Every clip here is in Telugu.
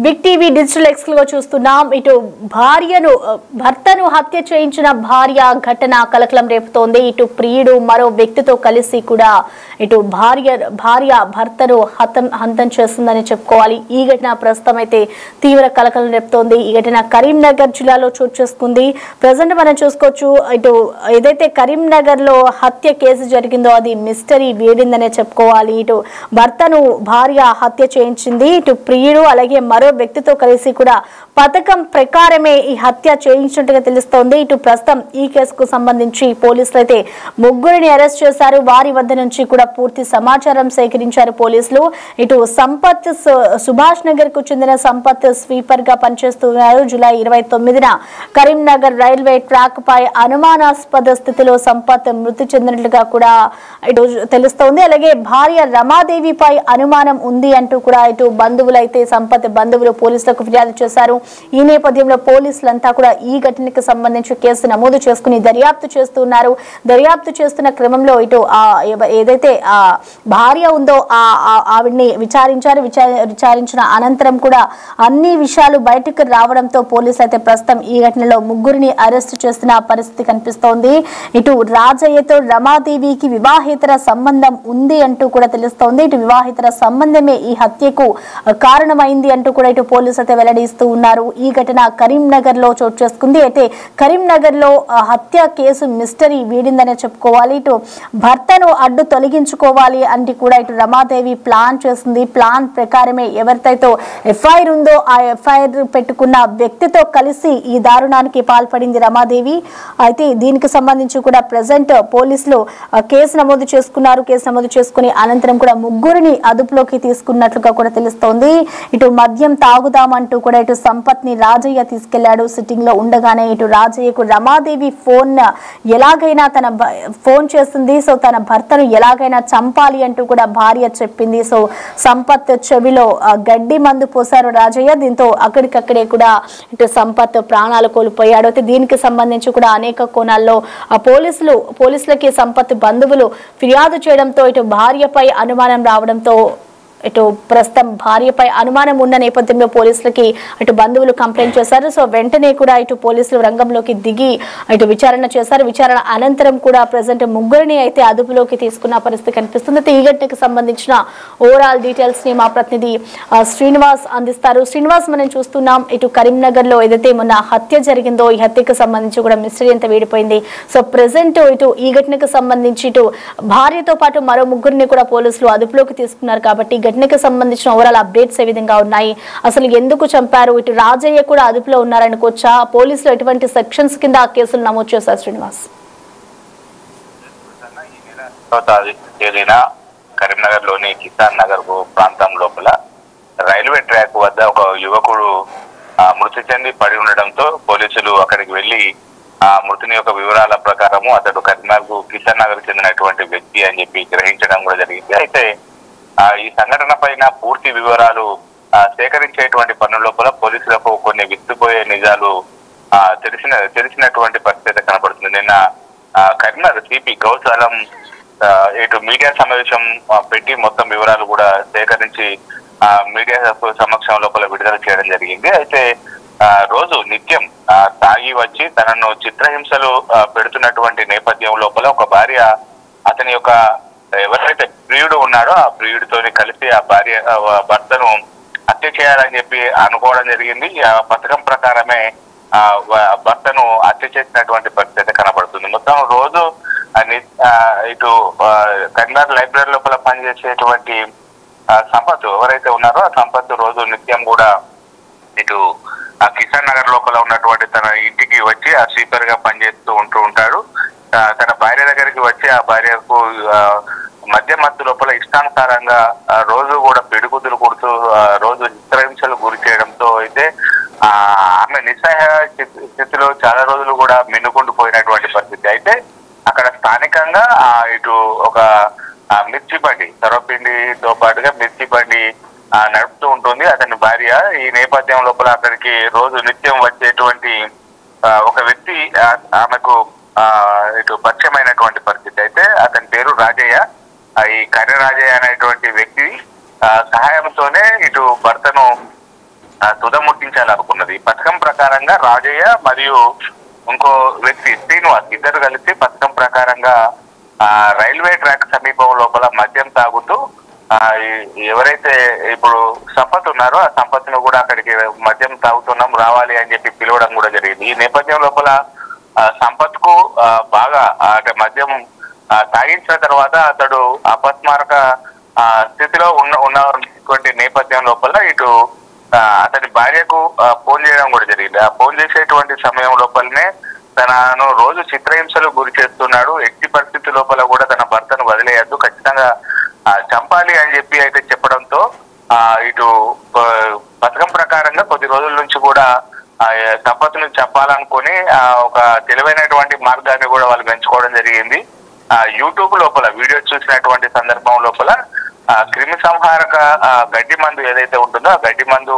బిగ్ టీవీ డిజిటల్ ఎక్స్క్లూజివ్ చూస్తున్నాం. ఇటు భర్తను హత్య చేయించిన భార్య ఘటన కలకలం రేపుతోంది. ఇటు ప్రియుడు మరో వ్యక్తితో కలిసి కూడా ఇటు భార్య భర్తను హంతం చేస్తుందని చెప్పుకోవాలి. ఈ ఘటన ప్రస్తుతం అయితే తీవ్ర కలకలం రేపుతోంది. ఈ ఘటన కరీంనగర్ జిల్లాలో చోటు చేసుకుంది. ప్రజెంట్ మనం చూసుకోవచ్చు, ఇటు ఏదైతే కరీంనగర్ లో హత్య కేసు జరిగిందో అది మిస్టరీ వీడిందనే చెప్పుకోవాలి. ఇటు భర్తను భార్య హత్య చేయించింది. ఇటు ప్రియుడు అలాగే మరో వ్యక్తితో కలిసి కూడా పథకం ప్రకారమే ఈ హత్య చేయించినట్టుగా తెలుస్తోంది. ఇటు ప్రస్తుతం ఈ కేసుకు సంబంధించి పోలీసులు అయితే ముగ్గురిని అరెస్ట్ చేశారు. వారి వద్ద నుంచి కూడా పూర్తి సమాచారం సేకరించారు పోలీసులు. ఇటు సంపత్ సుభాష్ నగర్ కు చెందిన సంపత్ స్వీపర్ గా పనిచేస్తున్నారు. జూలై 29న కరీంనగర్ రైల్వే ట్రాక్ పై అనుమానాస్పద స్థితిలో సంపత్ మృతి చెందినట్లుగా కూడా ఇటు తెలుస్తోంది. అలాగే భార్య రమాదేవిపై అనుమానం ఉంది అంటూ కూడా ఇటు బంధువులు అయితే సంపత్ బంధువులు పోలీసులకు ఫిర్యాదు చేశారు. ఈ నేపథ్యంలో పోలీసులంతా కూడా ఈ ఘటనకు సంబంధించి కేసు నమోదు చేసుకుని దర్యాప్తు చేస్తున్నారు. దర్యాప్తు చేస్తున్న క్రమంలో ఇటు ఏదైతే ఆ భార్య ఉందో ఆవిడ్ని విచారించిన అనంతరం కూడా అన్ని విషయాలు బయటకు రావడంతో పోలీసులు అయితే ప్రస్తుతం ఈ ఘటనలో ముగ్గురిని అరెస్ట్ చేస్తున్న పరిస్థితి కనిపిస్తోంది. ఇటు రాజయ్యతో రమాదేవికి వివాహేతర సంబంధం ఉంది అంటూ కూడా తెలుస్తోంది. ఇటు వివాహేతర సంబంధమే ఈ హత్యకు కారణమైంది అంటూ కూడా ఇటు పోలీసులు అయితే వెల్లడిస్తూ ఉన్నారు. ఈ ఘటన కరీంనగర్ లో చోటు చేసుకుంది. అయితే కరీంనగర్ లో హత్య కేసు మిస్టరీ వీడిందనే చెప్పుకోవాలి. ఇటు భర్తను అడ్డు తొలగించుకోవాలి అంటే కూడా ఇటు రమాదేవి ప్లాన్ చేస్తుంది. ప్లాన్ ప్రకారమే ఎవరితో ఎఫ్ఐఆర్ ఉందో ఆ ఎఫ్ఐఆర్ పెట్టుకున్న వ్యక్తితో కలిసి ఈ దారుణానికి పాల్పడింది రమాదేవి. అయితే దీనికి సంబంధించి కూడా ప్రెసెంట్ పోలీసులు కేసు నమోదు చేసుకున్నారు. కేసు నమోదు చేసుకుని అనంతరం కూడా ముగ్గురిని అదుపులోకి తీసుకున్నట్లుగా కూడా తెలుస్తోంది. ఇటు మద్యం తాగుదామంటూ కూడా ఇటు సంపత్ ని రాజయ్య తీసుకెళ్లాడు. సిట్టింగ్ లో ఉండగానే ఇటు రాజయ్యకు రమాదేవి ఎలాగైనా తన ఫోన్ చేస్తుంది. సో తన భర్తను ఎలాగైనా చంపాలి అంటూ కూడా భార్య చెప్పింది. సో సంపత్ చెవిలో గడ్డి మందు పోశారు రాజయ్య. దీంతో అక్కడికక్కడే కూడా ఇటు సంపత్ ప్రాణాలు కోల్పోయాడు. అయితే దీనికి సంబంధించి కూడా అనేక కోణాల్లో పోలీసులకి సంపత్ బంధువులు ఫిర్యాదు చేయడంతో ఇటు భార్యపై అనుమానం రావడంతో ఇటు ప్రస్తుతం భార్యపై అనుమానం ఉన్న నేపథ్యంలో పోలీసులకి ఇటు బంధువులు కంప్లైంట్ చేశారు. సో వెంటనే కూడా ఇటు పోలీసులు రంగంలోకి దిగి ఇటు విచారణ చేశారు. విచారణ అనంతరం కూడా ప్రజెంట్ ముగ్గురిని అయితే అదుపులోకి తీసుకున్న పరిస్థితి కనిపిస్తుంది. ఈ ఘటనకు సంబంధించిన ఓవరాల్ డీటెయిల్స్ ని మా ప్రతినిధి శ్రీనివాస్ అందిస్తారు. శ్రీనివాస్, మనం చూస్తున్నాం ఇటు కరీంనగర్ లో ఏదైతే మొన్న హత్య జరిగిందో ఈ హత్యకు సంబంధించి కూడా మిస్టరీ అంతా వీడిపోయింది. సో ప్రెసెంట్ ఇటు ఈ ఘటనకు సంబంధించి ఇటు భార్యతో పాటు మరో ముగ్గురిని కూడా పోలీసులు అదుపులోకి తీసుకున్నారు. కాబట్టి ఘటనకు సంబంధించిన ఓవరాల్ అప్డేట్స్ ఏ విధంగా ఉన్నాయి, అసలు ఎందుకు చంపారు, ఇటు రాజయ్య కూడా అదుపులో ఉన్నారనుకోవచ్చా, పోలీసులు ఎటువంటి సెక్షన్స్ కింద ఆ కేసులు నమోదు చేశారు? శ్రీనివాస్, కరీంనగర్ లోని కిసాన్ నగర్ ప్రాంతం లోపల రైల్వే ట్రాక్ వద్ద ఒక యువకుడు మృతి చెంది పడి ఉండడంతో పోలీసులు అక్కడికి వెళ్లి ఆ మృతుని యొక్క వివరాల ప్రకారము అతడు కరీంనగర్ కిసాన్ నగర్ చెందినటువంటి వ్యక్తి అని చెప్పి గ్రహించడం కూడా జరిగింది. అయితే ఈ సంఘటన పైన పూర్తి వివరాలు సేకరించేటువంటి పనుల లోపల పోలీసులకు కొన్ని విస్తుపోయే నిజాలు తెలిసినటువంటి పరిస్థితి కనబడుతుంది. నిన్న కరీంనగర్ సిపి గౌసాలం ఇటు మీడియా సమావేశం పెట్టి మొత్తం వివరాలు కూడా సేకరించి మీడియా సమక్షం లోపల విడుదల చేయడం జరిగింది. అయితే రోజు నిత్యం తాగి వచ్చి తనను చిత్రహింసలు పెడుతున్నటువంటి నేపథ్యం లోపల ఒక భార్య అతని యొక్క ఎవరైతే ప్రియుడు ఉన్నాడో ఆ ప్రియుడితో కలిసి ఆ భర్తను హత్య చేయాలని చెప్పి అనుకోవడం జరిగింది. ఆ పథకం ప్రకారమే భర్తను హత్య చేసినటువంటి పరిస్థితి కనబడుతుంది. మొత్తం రోజు ఇటు కరీంనగర్ లైబ్రరీ లోపల పనిచేసేటువంటి సంపత్ ఎవరైతే ఉన్నారో ఆ సంపత్ రోజు నిత్యం కూడా ఇటు ఆ కిసాన్ నగర్ లోపల ఉన్నటువంటి తన ఇంటికి వచ్చి ఆ స్వీపర్ గా పనిచేస్తూ ఉంటాడు. తన భార్య దగ్గరికి వచ్చి ఆ భార్యకు మధ్య లోపల ఇష్టానుసారంగా రోజు కూడా పిడుగుదులు కొడుతూ రోజు చిత్రహింసలు గురి చేయడంతో అయితే ఆమె నిస్సహాయ స్థితిలో చాలా రోజులు కూడా మిన్నుకుంటూ పోయినటువంటి పరిస్థితి. అయితే అక్కడ స్థానికంగా ఇటు ఒక మిర్చి బండి సర్వపిండితో పాటుగా మిర్చి బండి నడుపుతూ ఉంటుంది అతని భార్య. ఈ నేపథ్యం లోపల అక్కడికి రోజు నిత్యం వచ్చేటువంటి ఒక వ్యక్తి ఆమెకు ఇటు పరిచయమైనటువంటి పరిస్థితి. అయితే అతని పేరు రాజయ్య. ఈ కర్ర రాజయ్య అనేటువంటి వ్యక్తి సహాయంతోనే ఇటు భర్తను ప్రకారంగా రాజయ్య మరియు ఇంకో వ్యక్తి శ్రీనివాస్ ఇద్దరు కలిసి పథకం ప్రకారంగా రైల్వే ట్రాక్ సమీపం లోపల మద్యం తాగుతూ ఎవరైతే ఇప్పుడు సంపత్ ఉన్నారో ఆ సంపత్ను కూడా అక్కడికి మద్యం తాగుతున్నాం రావాలి అని చెప్పి పిలవడం కూడా జరిగింది. ఈ నేపథ్యం లోపల సంపత్ కు బాగా అంటే మద్యం తాగించిన తర్వాత అతడు అపస్మారక స్థితిలో ఉన్నటువంటి నేపథ్యం లోపల ఇటు అతని భార్యకు ఫోన్ చేయడం కూడా జరిగింది. ఆ ఫోన్ చేసేటువంటి సమయం లోపలనే తనను రోజు చిత్రహింసలు గురి చేస్తున్నాడు, ఎట్టి పరిస్థితి లోపల కూడా తన భర్తను వదిలేయద్దు, ఖచ్చితంగా చంపాలి అని చెప్పి అయితే చెప్పడంతో ఇటు పథకం ప్రకారంగా కొద్ది రోజుల నుంచి కూడా సంపత్తును చెప్పాలనుకుని ఒక తెలివైనటువంటి మార్గాన్ని కూడా వాళ్ళు పెంచుకోవడం జరిగింది. యూట్యూబ్ లోపల వీడియో చూసినటువంటి సందర్భం లోపల క్రిమి సంహారక గడ్డి మందు ఏదైతే ఉంటుందో ఆ గడ్డి మందు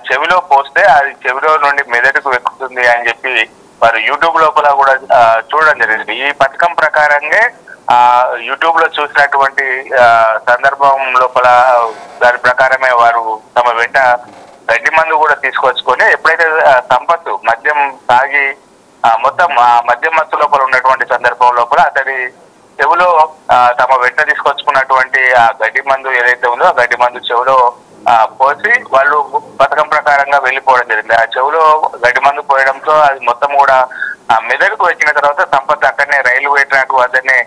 చెవిలో పోస్తే అది చెవిలో నుండి మెదడుకు ఎక్కుతుంది అని చెప్పి వారు యూట్యూబ్ లోపల కూడా చూడడం జరిగింది. ఈ పథకం ప్రకారంగా యూట్యూబ్ లో చూసినటువంటి సందర్భం లోపల దాని ప్రకారమే వారు తమ వెంట గడ్డి మందు కూడా తీసుకొచ్చుకొని ఎప్పుడైతే సంపత్తు మద్యం తాగి మొత్తం మద్యం మత్తు లోపల ఉన్నటువంటి సందర్భం లోపల అతడి చెవులో తమ వెంట తీసుకొచ్చుకున్నటువంటి ఆ గడ్డి మందు ఏదైతే ఉందో ఆ గడ్డి మందు చెవులో పోసి వాళ్ళు పథకం ప్రకారంగా వెళ్ళిపోవడం జరిగింది. ఆ చెవులో గడ్డి మందు పోయడంతో అది మొత్తం కూడా మెదడుకు వచ్చిన తర్వాత సంపత్ అక్కడనే రైల్వే ట్రాక్ వద్దనే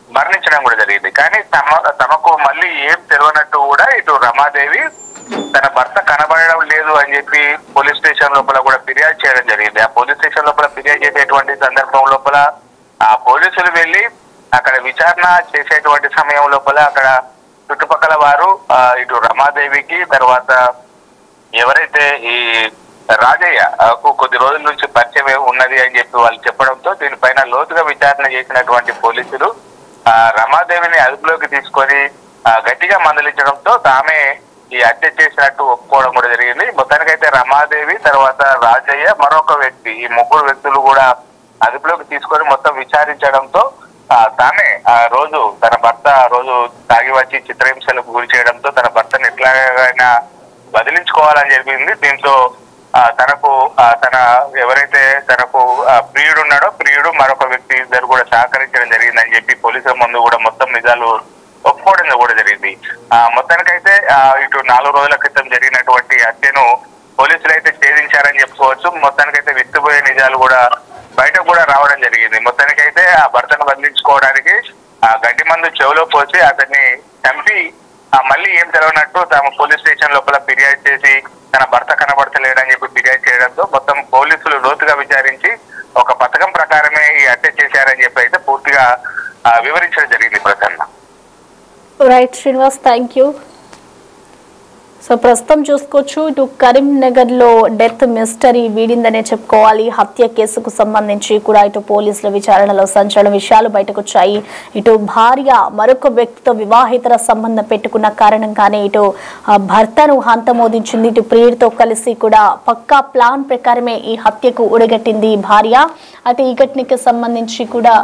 మరణించడం కూడా జరిగింది. కానీ తమకు మళ్ళీ ఏం తెలియనట్టు కూడా ఇటు రమాదేవి తన భర్త కనబడడం లేదు అని చెప్పి పోలీస్ స్టేషన్ లోపల కూడా ఫిర్యాదు చేయడం జరిగింది. ఆ పోలీస్ స్టేషన్ లోపల ఫిర్యాదు చేసేటువంటి సందర్భం లోపల ఆ పోలీసులు వెళ్లి అక్కడ విచారణ చేసేటువంటి సమయం లోపల అక్కడ చుట్టుపక్కల వారు ఇటు రమాదేవికి తర్వాత ఎవరైతే ఈ రాజయ్య కొద్ది రోజుల నుంచి పరిచయం ఉన్నది అని చెప్పి వాళ్ళు చెప్పడంతో దీనిపైన లోతుగా విచారణ చేసినటువంటి పోలీసులు రమాదేవిని అదుపులోకి తీసుకొని గట్టిగా మందలించడంతో తామే ఈ హత్య చేసినట్టు ఒప్పుకోవడం కూడా జరిగింది. మొత్తానికైతే రమాదేవి తర్వాత రాజయ్య మరొక వ్యక్తి ఈ ముగ్గురు వ్యక్తులు కూడా అదుపులోకి తీసుకొని మొత్తం విచారించడంతో తానే ఆ రోజు తన భర్త రోజు తాగి వచ్చి చిత్రహింసలకు గురి చేయడంతో తన భర్తను ఎట్లాగైనా బదిలించుకోవాలని చెప్పింది. దీంతో తనకు తన ఎవరైతే తనకు ప్రియుడు ఉన్నాడో ప్రియుడు మరొక వ్యక్తి ఇద్దరు కూడా సహకరించడం జరిగిందని చెప్పి పోలీసుల ముందు కూడా మొత్తం నిజాలు ఒప్పుకోవడం కూడా జరిగింది. మొత్తానికైతే ఇటు 4 రోజుల క్రితం జరిగినటువంటి హత్యను పోలీసులు అయితే ఛేదించారని చెప్పుకోవచ్చు. మొత్తానికైతే విస్తుపోయే నిజాలు కూడా బయటకు కూడా రావడం జరిగింది. మొత్తానికైతే ఆ భర్తను బంధించుకోవడానికి గడ్డి మందు చెవులో పోసి అతన్ని చంపి మళ్ళీ ఏం తెలియనట్టు తమ పోలీస్ స్టేషన్ లోపల ఫిర్యాదు చేసి తన భర్త కనబడతలేడని చెప్పి ఫిర్యాదు చేయడంతో మొత్తం పోలీసులు లోతుగా విచారించి ఒక పథకం ప్రకారమే ఈ హత్య చేశారని చెప్పి అయితే పూర్తిగా వివరించడం జరిగింది. Prasanna. Right Srinivas, thank you. So ప్రస్తుతం చూసుకోవచ్చు ఇటు కరీంనగర్ లో డెత్ మిస్టరీ వీడిందనే చెప్పుకోవాలి. హత్య కేసుకు సంబంధించి కూడా ఇటు పోలీసుల విచారణలో సంచలన విషయాలు బయటకు వచ్చాయి. ఇటు భార్య మరొక వ్యక్తితో వివాహేతర సంబంధం పెట్టుకున్న కారణంగానే ఇటు భర్తను హంతమోదించింది. ఇటు ప్రియుడితో కలిసి కూడా పక్కా ప్లాన్ ప్రకారమే ఈ హత్యకు ఒడిగట్టింది భార్య. అటు ఈ ఘటనకి సంబంధించి కూడా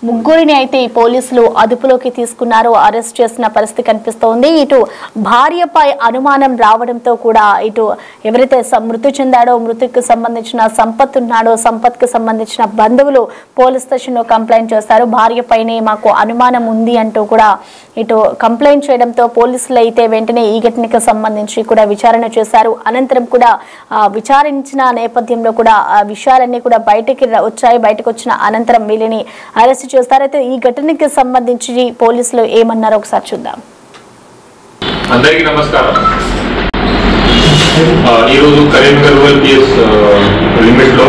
ముగ్గురిని అయితే ఈ పోలీసులు అదుపులోకి తీసుకున్నారు, అరెస్ట్ చేసిన పరిస్థితి కనిపిస్తోంది. ఇటు భార్యపై అనుమానం రావడంతో కూడా ఇటు ఎవరైతే మృతి చెందాడో మృతికి సంబంధించిన సంపత్ ఉన్నాడో సంపత్కి సంబంధించిన బంధువులు పోలీస్ స్టేషన్లో కంప్లైంట్ చేశారు. భార్యపైనే మాకు అనుమానం ఉంది అంటూ కూడా ఇటు కంప్లైంట్ చేయడంతో పోలీసులు అయితే వెంటనే ఈ ఘటనకి సంబంధించి కూడా విచారణ చేశారు. అనంతరం కూడా విచారించిన నేపథ్యంలో కూడా ఆ విషయాలన్నీ కూడా బయటకు వచ్చాయి. బయటకు వచ్చిన అనంతరం వీళ్ళని అరెస్ట్ చేస్తారైతే ఈ ఘటనకి సంబంధించి పోలీసులు ఏమన్నారో ఒకసారి చూద్దాం. అందరికీ నమస్కారం. ఈ రోజు కరీంనగర్ రూరల్ పిఎస్ లిమిట్ లో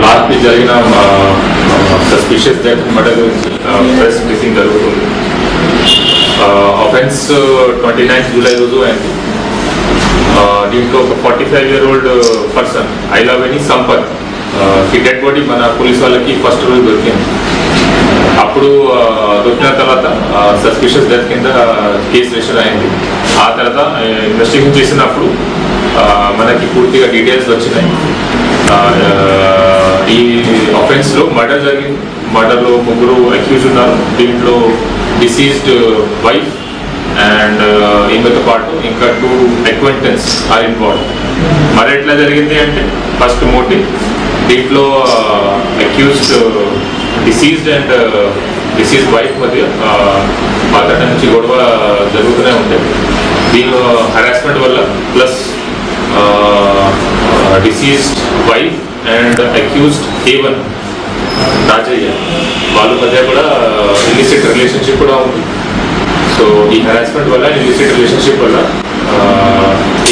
లాస్ట్ కి జరిగిన suspicious death murder press briefing జరుగుతుంది. ఆఫెన్స్ 29 జూలై రోజు అయింది. దీంట్లో ఒక 45-year-old పర్సన్ ఐలవేణి సంపత్ ఈ డెడ్ బాడీ మన పోలీస్ వాళ్ళకి ఫస్ట్ రోజు దొరికింది. అప్పుడు దొరికిన తర్వాత సస్పిషియస్ డెత్ కింద కేసు రిజిస్టర్ అయింది. ఆ తర్వాత ఇన్వెస్టిగేషన్ చేసినప్పుడు మనకి పూర్తిగా డీటెయిల్స్ వచ్చినాయి. ఈ ఆఫెన్స్లో మర్డర్ జరిగింది. మర్డర్లో ముగ్గురు అక్యూజ్ ఉన్నారు. దీంట్లో డిసీజ్డ్ వైఫ్ అండ్ ఈమెతో పాటు ఇంకా 2 acquaintance ఆర్ ఇన్వాల్వ్. మరి ఎట్లా జరిగింది అంటే ఫస్ట్ మోటివ్ దీంట్లో accused deceased and deceased wife మధ్య పాత నుంచి గొడవ జరుగుతూనే ఉండేది. దీని హరాస్మెంట్ వల్ల plus deceased wife and accused A1 Rajayya వాళ్ళ మధ్య కూడా ఇల్లిసిట్ రిలేషన్షిప్ కూడా ఉంది. సో ఈ హరాస్మెంట్ వల్ల ఇల్లిసిట్ రిలేషన్షిప్ వల్ల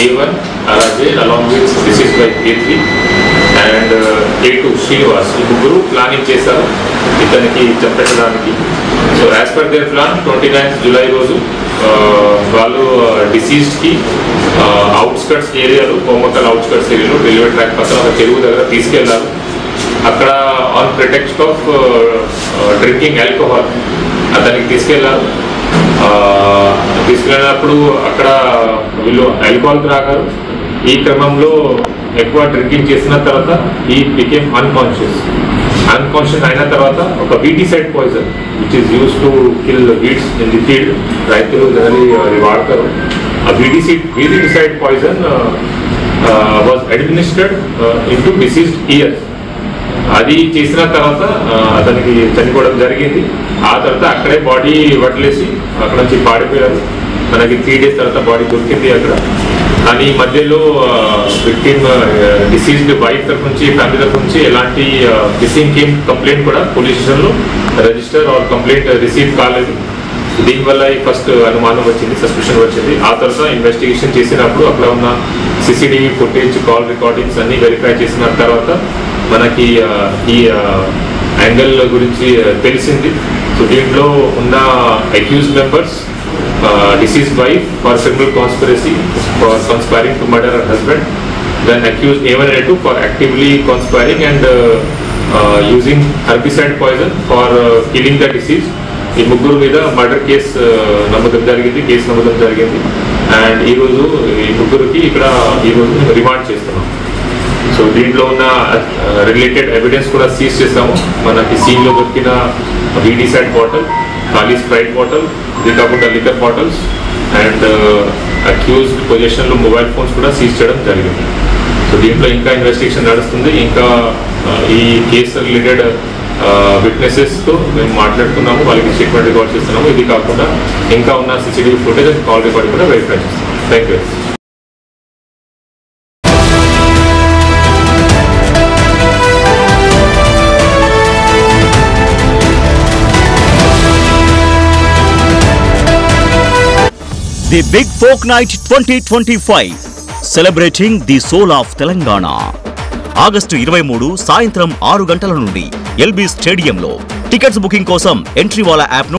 A1 Rajaiah along with deceased wife A3 and A2 Srinivas ఈ ముగ్గురు ప్లానింగ్ చేశారు ఇతనికి చంపెట్టడానికి. So as per their plan 29th July రోజు వాళ్ళు డిసీజ్డ్కి అవుట్స్కట్స్ ఏరియాలో కోమకల్ అవుట్స్కట్స్ ఏరియాలో రైల్వే ట్రాక్ పక్కన ఒక చెరువు దగ్గర తీసుకెళ్లారు. అక్కడ on pretext of drinking alcohol అతనికి తీసుకెళ్లారు. తీసుకెళ్ళినప్పుడు అక్కడ వీళ్ళు ఆల్కహాల్ త్రాగారు. ఈ క్రమంలో ఎక్కువ డ్రింకింగ్ చేసిన తర్వాత ఈ బికేమ్ అన్కాన్షియస్ అయిన తర్వాత ఒక weedicide poison which is use to kill weeds in the field, రైతులు జనరలీ అది వాడతారు. ఆ weedicide poison was administered in to deceased ears. అది చేసిన తర్వాత అతనికి చనిపోవడం జరిగింది. ఆ తర్వాత అక్కడే బాడీ వదిలేసి అక్కడ నుంచి పాడిపోయారు. మనకి 3 days తర్వాత బాడీ దొరికింది అక్కడ. కానీ మధ్యలో విక్టిమ్ డిసీజ్డ్ వైఫ్ తరఫు నుంచి ఫ్యామిలీ తరఫు నుంచి ఎలాంటి మిస్సింగ్ కేమ్ కంప్లైంట్ కూడా పోలీస్ స్టేషన్లో రిజిస్టర్ ఆర్ కంప్లైంట్ రిసీవ్ కాలేదు. దీనివల్ల ఫస్ట్ అనుమానం వచ్చింది, సస్పిషన్ వచ్చింది. ఆ తర్వాత ఇన్వెస్టిగేషన్ చేసినప్పుడు అక్కడ ఉన్న CCTV ఫుటేజ్, కాల్ రికార్డింగ్స్ అన్ని వెరిఫై చేసిన తర్వాత మనకి ఈ యాంగిల్ గురించి తెలిసింది. సో దీంట్లో ఉన్న accused members deceased wife for criminal conspiracy for conspiring to murder her husband, then accused A1 and A2 for actively conspiring and using herbicide poison for killing the deceased. ఈ ముగ్గురు మీద మర్డర్ కేసు నమోదు జరిగింది. అండ్ ఈరోజు ఈ ముగ్గురికి ఇక్కడ ఈరోజు రిమాండ్ చేస్తున్నాం. సో దీంట్లో ఉన్న రిలేటెడ్ ఎవిడెన్స్ కూడా సీజ్ చేస్తాము. మనకి సీన్లో దొరికిన వీటిసైడ్ బాటిల్, ఖాళీ స్ప్రైట్ బాటిల్, ఇది కాకుండా లిక్కర్ బాటిల్స్ అండ్ అక్యూజ్డ్ పొజిషన్లో మొబైల్ ఫోన్స్ కూడా సీజ్ చేయడం జరిగింది. సో దీంట్లో ఇంకా ఇన్వెస్టిగేషన్ నడుస్తుంది. ఇంకా ఈ కేసు రిలేటెడ్ విట్నెసెస్తో మేము మాట్లాడుతున్నాము, వాళ్ళకి స్టేట్మెంట్ రికార్డ్ చేస్తున్నాము. ఇది కాకుండా ఇంకా ఉన్న CCTV footage and call record కూడా వెరిఫై చేస్తున్నాము. Thank you. The Big Folk Night 2025 celebrating the soul of Telangana. August 23 సాయంత్రం 6 గంటల నుండి LB స్టేడియంలో. టికెట్స్ బుకింగ్ కోసం ఎంట్రీ వాలా యాప్